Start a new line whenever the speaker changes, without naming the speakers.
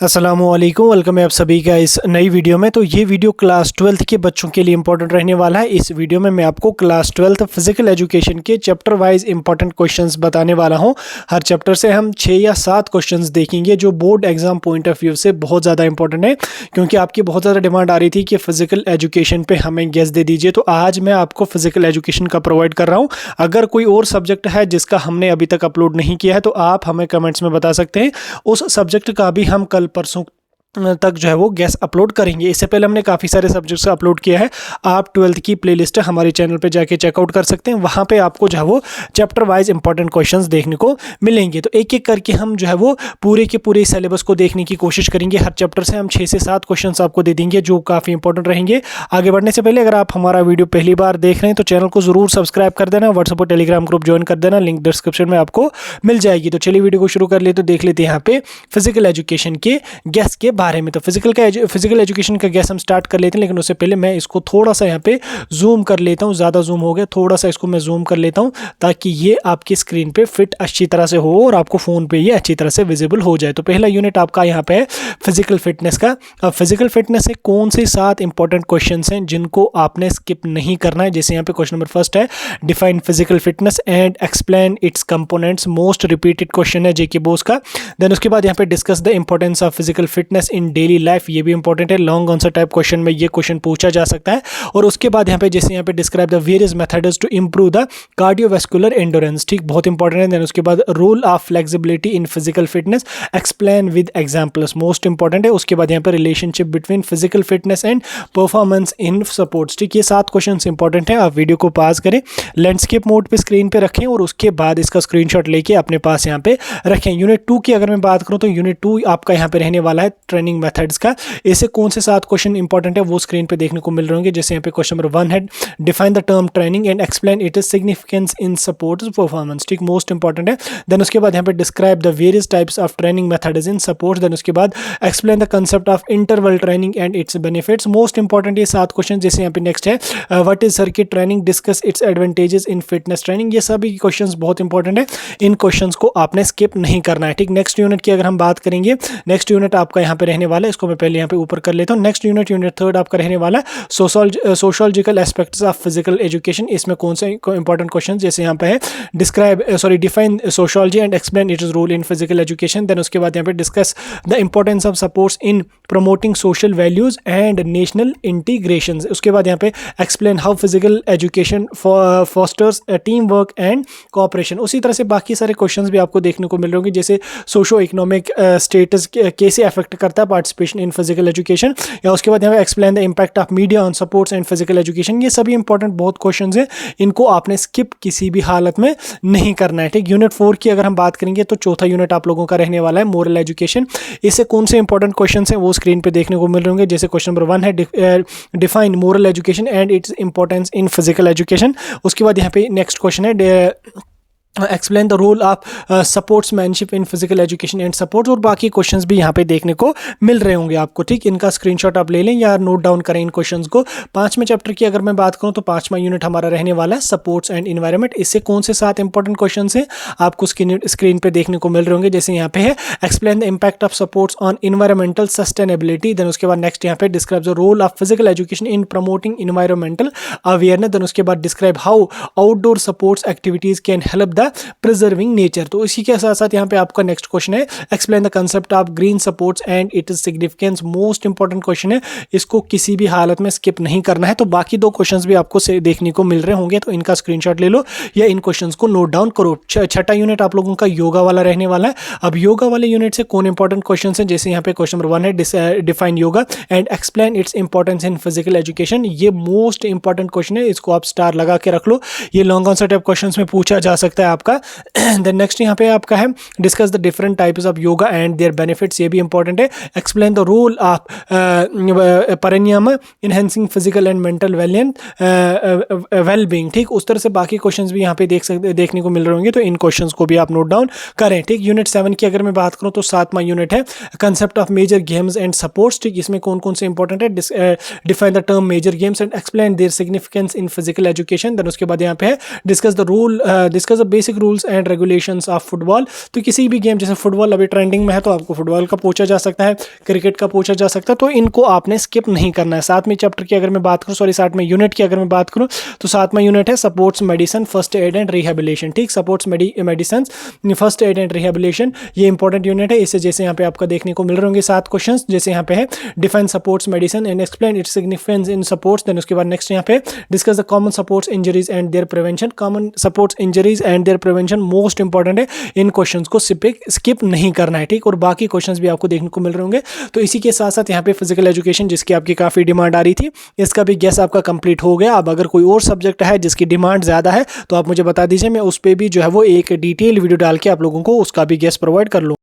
अस्सलामुअलैकुम, वेलकम है आप सभी का इस नई वीडियो में। तो ये वीडियो क्लास 12th के बच्चों के लिए इंपॉर्टेंट रहने वाला है। इस वीडियो में मैं आपको क्लास 12th फिजिकल एजुकेशन के चैप्टर वाइज इंपॉर्टेंट क्वेश्चंस बताने वाला हूं। हर चैप्टर से हम 6 या 7 क्वेश्चंस देखेंगे जो board exam point of view से बहुत ज़्यादा इंपॉर्टेंट है, क्योंकि आपकी बहुत ज़्यादा डिमांड आ रही थी कि फिजिकल एजुकेशन पर हमें गेस दे दीजिए। तो आज मैं आपको फिजिकल एजुकेशन का प्रोवाइड कर रहा हूँ। अगर कोई और सब्जेक्ट है जिसका हमने अभी तक अपलोड नहीं किया है तो आप हमें कमेंट्स में बता सकते हैं। उस सब्जेक्ट का भी हम कल परसों तक जो है वो गैस अपलोड करेंगे। इससे पहले हमने काफ़ी सारे सब्जेक्ट्स का अपलोड किया है। आप 12th की प्लेलिस्ट हमारे चैनल पे जाके चेकआउट कर सकते हैं। वहाँ पे आपको जो है वो चैप्टर वाइज इंपॉर्टेंट क्वेश्चंस देखने को मिलेंगे। तो एक एक करके हम जो है वो पूरे के पूरे सिलेबस को देखने की कोशिश करेंगे। हर चैप्टर से हम 6 से 7 क्वेश्चन आपको दे देंगे जो काफ़ी इंपॉर्टेंट रहेंगे। आगे बढ़ने से पहले अगर आप हमारा वीडियो पहली बार देख रहे हैं तो चैनल को ज़रूर सब्सक्राइब कर देना, व्हाट्सएप और टेलीग्राम ग्रुप ज्वाइन कर देना, लिंक डिस्क्रिप्शन में आपको मिल जाएगी। तो चलिए वीडियो को शुरू कर ले। तो देख लेते हैं यहाँ पे फिजिकल एजुकेशन के गैस के बारे में। तो फिजिकल एजुकेशन का गैस हम स्टार्ट कर लेते हैं, लेकिन उससे पहले मैं इसको थोड़ा सा यहाँ पे जूम कर लेता हूँ। ज़्यादा जूम हो गया, थोड़ा सा इसको मैं जूम कर लेता हूँ ताकि ये आपकी स्क्रीन पे फिट अच्छी तरह से हो और आपको फ़ोन पे ये अच्छी तरह से विजिबल हो जाए। तो पहला यूनिट आपका यहाँ पे है फिजिकल फिटनेस का। अब फिजिकल फिटनेस से कौन से 7 इंपॉर्टेंट क्वेश्चन हैं जिनको आपने स्किप नहीं करना है। जैसे यहाँ पे क्वेश्चन नंबर फर्स्ट है, define physical fitness and explain it's components. Most repeated question है जेके बोस का। देन उसके बाद यहाँ पे discuss the importance of physical fitness in daily life. ये भी इंपॉर्टेंट है, लॉन्ग आंसर टाइप क्वेश्चन में ये क्वेश्चन पूछा जा सकता है। और उसके बाद यहाँ पे जैसे यहाँ पे describe the various methods to improve the cardiovascular endurance. ठीक, बहुत इंपॉर्टेंट है। देन उसके बाद role of flexibility in physical fitness, explain with examples, most important है। उसके बाद यहाँ पे relationship between physical fitness and performance in sports. ठीक, ये 7 क्वेश्चन इंपॉर्टेंट है। आप वीडियो को पास करें, लैंडस्केप मोड पे स्क्रीन पे रखें और उसके बाद इसका स्क्रीनशॉट लेके अपने पास यहाँ पे रखें। यूनिट 2 की अगर मैं बात करूँ तो यूनिट 2 आपका यहाँ पे रहने वाला है ट्रेनिंग मेथड्स का। ऐसे कौन से 7 क्वेश्चन इंपॉर्टेंट है वो स्क्रीन पे देखने को मिल रहे होंगे। जैसे यहाँ पे क्वेश्चन नंबर 1 है, define the term training and explain it is significance in sports performance. ठीक, मोस्ट इंपॉर्टेंट है। देन उसके बाद यहाँ पे describe the various types of training methods in sports. Then उसके बाद explain the concept of interval training and its benefits. Most important ये 7 question. जैसे यहाँ पे नेक्स्ट है, what is circuit training, discuss its advantages in fitness training. ये सभी question बहुत इंपॉर्टेंट है, इन क्वेश्चन को आपने स्किप नहीं करना है। ठीक, नेक्स्ट यूनिट की अगर हम बात करेंगे, नेक्स्ट यूनिट आपका यहाँ पे रहने वाला है, इसको मैं पहले यहाँ पे ऊपर कर लेता हूँ। नेक्स्ट यूनिट 3 आपका रहने वाला है sociological aspects of physical education. इसमें कौन से इंपॉर्टेंट क्वेश्चन, जैसे यहाँ पे है define sociology and explain its role in physical education. Then उसके बाद यहाँ पे discuss the importance of sports in promoting social values and national integration. उसके बाद यहाँ पे explain how physical education fosters team work and cooperation. उसी तरह से बाकी सारे क्वेश्चंस भी आपको देखने को मिल रहे होंगे, जैसे सोशो इकोनॉमिक स्टेटस कैसे अफेक्ट करता है पार्टिसिपेशन इन फिजिकल एजुकेशन, या उसके बाद यहाँ पे explain the impact of media on supports and physical education. ये सभी इंपॉर्टेंट बहुत क्वेश्चंस हैं, इनको आपने स्किप किसी भी हालत में नहीं करना है। ठीक, यूनिट 4 की अगर हम बात करेंगे तो चौथा यूनिट आप लोगों का रहने वाला है मोरल एजुकेशन। इससे कौन से इंपॉर्टेंट क्वेश्चंस हैं वो स्क्रीन पे देखने को मिल रहे होंगे। जैसे क्वेश्चन नंबर 1 है, define moral education and its importance in physical education. उसके बाद यहाँ पे नेक्स्ट क्वेश्चन है, explain the role of sportsmanship in physical education and support. और बाकी क्वेश्चंस भी यहाँ पे देखने को मिल रहे होंगे आपको। ठीक, इनका स्क्रीनशॉट आप ले लें या नोट डाउन करें इन क्वेश्चंस को। 5वें चैप्टर की अगर मैं बात करूँ तो 5वां यूनिट हमारा रहने वाला है सपोर्ट्स एंड इन्वायरमेंट। इससे कौन से 7 इंपॉर्टेंट क्वेश्चन हैं आपको स्क्रीन पे देखने को मिल रहे होंगे। जैसे यहाँ पे है, explain the impact of sports on environmental sustainability. Then उसके बाद नेक्स्ट यहाँ पे describe the role of physical education in promoting environmental awareness. Then उसके बाद describe how outdoor sports activities can help the preserving nature. तो इसी के साथ साथ यहाँ पे आपका नेक्स्ट क्वेश्चन है, explain the concept of green sports and it is significance. Most important question है, इसको किसी भी हालत में स्किप नहीं करना है। तो बाकी 2 क्वेश्चंस भी आपको से देखने को मिल रहे होंगे, तो इनका स्क्रीनशॉट ले लो या इन क्वेश्चंस को नोट डाउन करो। छठा यूनिट आप लोगों का योगा वाला रहने वाला है। अब योगा वाले यूनिट से कौन इंपॉर्टेंट क्वेश्चन है, जैसे यहाँ पे क्वेश्चन नंबर 1 है, define yoga and explain it's importance in physical education. ये मोस्ट इंपॉर्टेंट क्वेश्चन है, इसको आप स्टार लगा के रख लो। ये लॉन्ग आंसर टाइप क्वेश्चन में पूछा जा सकता है आपका। देन नेक्स्ट यहाँ पे आपका है, discuss the different types of yoga and their benefits. ये भी इंपॉर्टेंट है। एक्सप्लेन द रोल ऑफ परिनियम enhancing physical and mental wellbeing. ठीक, उस तरह से बाकी क्वेश्चंस भी यहाँ पे देखने को मिल रहे होंगे, तो इन क्वेश्चंस को भी आप नोट डाउन करें। ठीक, यूनिट 7 की अगर मैं बात करूँ तो 7वां यूनिट है, concept of major games and sports. ठीक, इसमें कौन कौन से इंपॉर्टेंट है, define the term major games and explain their significance in physical education. Then उसके बाद यहाँ पे है, discuss the basic rules and regulations of football. तो किसी भी गेम, जैसे फुटबॉल अभी ट्रेंडिंग में है तो आपको फुटबॉल का पूछा जा सकता है, क्रिकेट का पूछा जा सकता है, तो इनको आपने स्किप नहीं करना है। 7वें चैप्टर की अगर मैं बात करूँ, 7वें यूनिट की अगर मैं बात करूँ, तो 7वां यूनिट है sports medicine first aid and rehabilitation. ठीक, sports medicine first aid and rehabilitation, ये इंपॉर्टेंट यूनिट है। इससे जैसे यहाँ पे आपका देखने को मिल रहे होंगे 7 क्वेश्चंस। जैसे यहाँ पे है define sports medicine and explain its significance in sports. Then उसके बाद नेक्स्ट यहाँ पे discuss the common sports injuries and their prevention. Common sports injuries and their prevention most important है, इन क्वेश्चंस को स्किप नहीं करना है। ठीक, और बाकी क्वेश्चंस भी आपको देखने को मिल रहे होंगे। तो इसी के साथ साथ यहाँ पे फिजिकल एजुकेशन, जिसकी आपकी काफी डिमांड आ रही थी, इसका भी गेस आपका कंप्लीट हो गया। अब अगर कोई और सब्जेक्ट है जिसकी डिमांड ज्यादा है तो आप मुझे बता दीजिए, मैं उस पर भी जो है वो एक डिटेल वीडियो डाल के आप लोगों को उसका भी गेस प्रोवाइड कर लूँ।